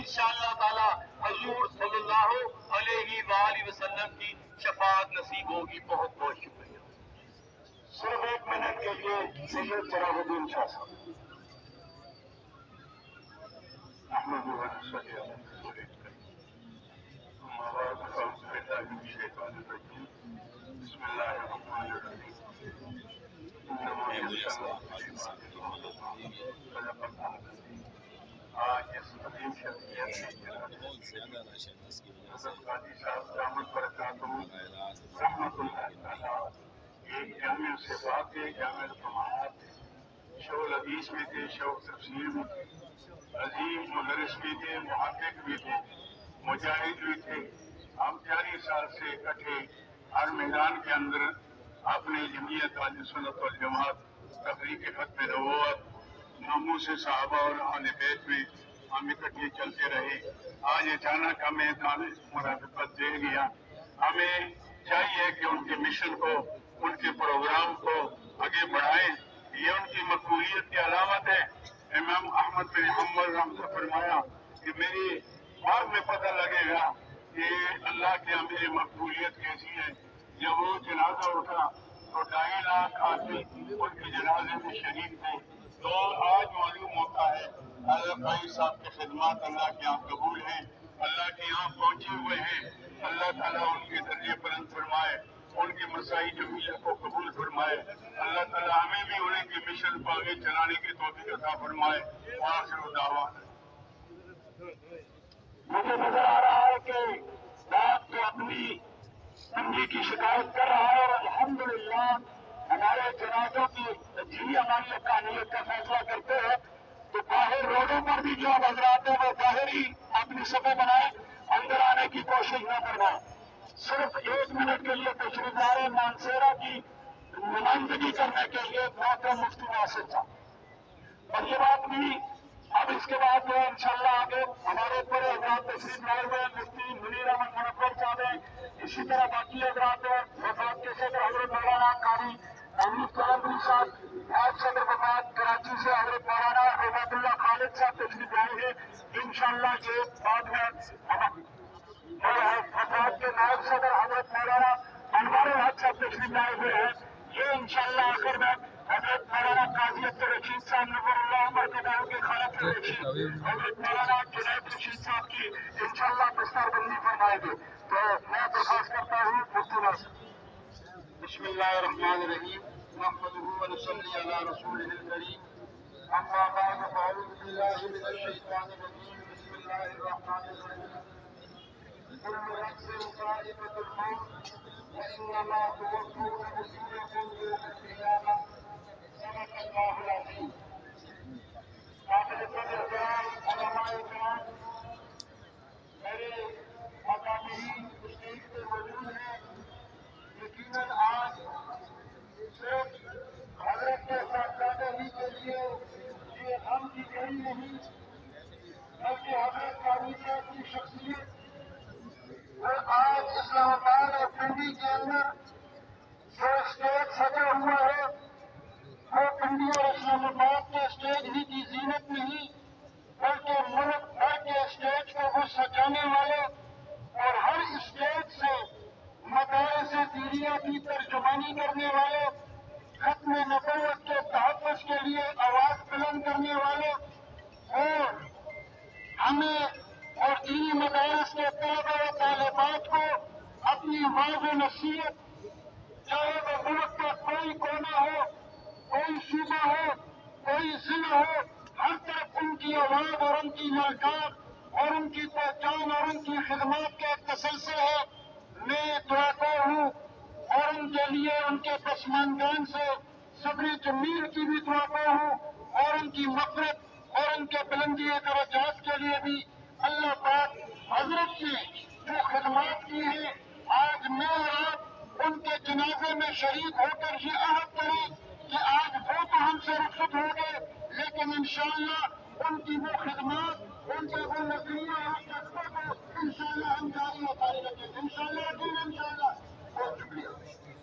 انشاءاللہ تعالی حضور صلی اللہ علیہ وآلہ وسلم کی شفاعت نصیب ہوگی. بہت بہت شکریہ. صرف 1 منٹ کے لیے سید چراغ الدین شاہ صاحب. احمد صلی اللہ بسم اللہ الرحمن الرحیم. آج اس عظیم شخصیت حضرت قاضی صاحب دامت برکاتہ رحمت اللہ تعالی ایک جامع صفات تھے، جامع جماعت تھے، شو الحدیث بھی تھے، شو تفسیر بھی تھے، عظیم مدرس بھی تھے، محقق بھی تھے، مجاہد بھی تھے. ہم 40 سال سے اکٹھے ہر میدان کے اندر اپنے جمعیت اہل سنت والجماعت تحریک ختم نبوت ناموس صحابہ اور اہل بیت میں ہم اکٹھے چلتے رہے. آج اچانک ہمیں مرافقت دے گیا. ہمیں چاہیے کہ ان کے مشن کو، ان کے پروگرام کو آگے بڑھائیں. یہ ان کی مقبولیت کی علامت ہے. امام احمد بن حنبل رحمۃ اللہ فرمایا کہ میری بعد میں پتہ لگے گا کہ اللہ کے یہاں میری مقبولیت کیسی ہے. جب وہ جنازہ اٹھا تو 2.5 لاکھ آدمی ان کے جنازے میں شریک تھے. تو آج معلوم ہوتا ہے حضرت بھائی صاحب کی خدمات اللہ کے یہاں قبول ہیں، اللہ کے یہاں پہنچے ہوئے ہیں. اللہ تعالیٰ ان کے درجے بلند فرمائے، ان کی مسائی جمیلہ کو قبول فرمائے. اللہ تعالیٰ ہمیں بھی انہیں کے مشن کو آگے چلانے کی توفیق عطا فرمائے. آخر دعوانا. مجھے نظر آ رہا ہے کہ رات کو اپنی تنگی کی شکایت کر رہا ہے، اور الحمدللہ ہمارے جنازوں کی جی ہماری حقانیت کا فیصلہ کرتے ہیں. تو باہر روڈوں پر بھی جو حضرات ہیں وہ باہر ہی اپنی صفیں بنائیں، اندر آنے کی کوشش نہ کرنا. صرف 1 منٹ کے لیے تشریف لا رہے مانسیرا کی نمائندگی کرنے کے لیے محترم مفتی ناصر صاحب. اور یہ بات بھی اب اس کے بعد جو ہے انشاءاللہ آگے ہمارے بڑے حضرات تشریف لائے ہوئے ہیں. مفتی منیر احمد منور صاحب ہیں، اسی طرح باقی حضرات ہیں. وفات کے صدر حضرت مولانا قاری امین قلندری صاحب، نائب صدر وفات کراچی سے حضرت مولانا عباد اللہ خالد صاحب تشریف لائے ہیں. انشاءاللہ یہ بعد میں وفات کے نائب صدر حضرت مولانا انوار الحق صاحب تشریف لائے ہوئے ہیں. یہ انشاءاللہ آخر میں حضرت مولانا قاضی عبدالرشید صاحب نور اللہ مرتضیٰ کے خالق رشید حضرت مولانا جنید رشید صاحب کی انشاءاللہ بستر بندی فرمائیں گے. تو میں درخواست کرتا ہوں مفتی ناصر. بسم اللہ الرحمن الرحیم. نحمده ونصلی علی رسولہ الکریم. اما بعد فاعوذ باللہ من الشیطان الرجیم. بسم اللہ الرحمن الرحیم. كل نفس ذائقة الموت وإنما توفون أجوركم يوم القيامة. صدق الله العظيم. قابل قدر احترام علماء کرام، میرے اکابرین اسٹیج پہ موجود ہیں. یقیناً آج صرف حضرت کے صاحبزادہ ہی کے لیے یہ غم کی گھڑی نہیں، بلکہ حضرت قاضی صاحب کی شخصیت وہ آج اسلام آباد اور پنڈی کے اندر جو اسٹیج سجا ہوا ہے وہ پنڈی اور اسلام آباد کے اسٹیج ہی کی زینت نہیں، بلکہ ملک بھر کے اسٹیج کو وہ سجانے والے اور ہر اسٹیج سے مدارس دینیہ کی ترجمانی کرنے والے، ختم نبوت کے تحفظ کے لیے آواز بلند کرنے والے، اور ہمیں اور دینی مدارس کے طلباء و طالبات کو اپنی واضح نصیحت، چاہے وہ ملک کا کوئی کونا ہو، کوئی صوبہ ہو، کوئی ضلع ہو، ہر طرف ان کی آواز اور ان کی ملاقات اور ان کی پہچان اور ان کی خدمات کا ایک تسلسل ہے. میں دعا گو ہوں اور ان کے لیے ان کے پسماندگان سے صبر جمیل کی بھی دعا گو ہوں، اور ان کی مغفرت اور ان کے بلندی درجات کے لیے بھی اللہ پاک حضرت نے جو خدمات کی ہیں، آج میں اور آپ ان کے جنازے میں شریک ہو کر یہ عہد کریں کہ آج وہ تو ہم سے رخصت ہو گئے، لیکن انشاءاللہ ان کی وہ خدمات، ان کا وہ نظریہ اور جذبہ